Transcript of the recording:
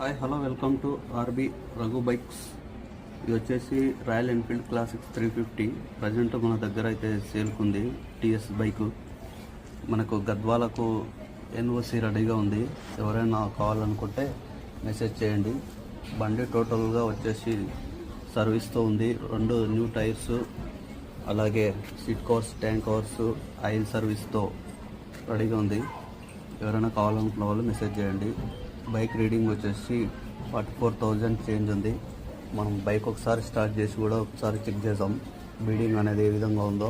Hi hello welcome to RB Raghu bikes. ఇది వచ్చేసి royal Enfield classics 350. Present మన దగ్గర అయితే సేల్కుంది టీఎస్ బైకు. మనకు గద్వాలకు ఎన్ఓసి రెడీగా ఉంది. ఎవరైనా కావాలనుకుంటే మెసేజ్ చేయండి. బండి టోటల్గా వచ్చేసి సర్వీస్తో ఉంది. 2 న్యూ టైర్స్, అలాగే seat covers, tank covers, oil సర్వీస్తో రెడీగా ఉంది. ఎవరైనా కావాలనుకున్న వాళ్ళు మెసేజ్ చేయండి. బైక్ రీడింగ్ వచ్చేసి 44,000 చేంజ్ ఉంది. మనం బైక్ ఒకసారి స్టార్ట్ చేసి కూడా ఒకసారి చెక్ చేద్దాం బీడింగ్ అనేది ఏ విధంగా ఉందో.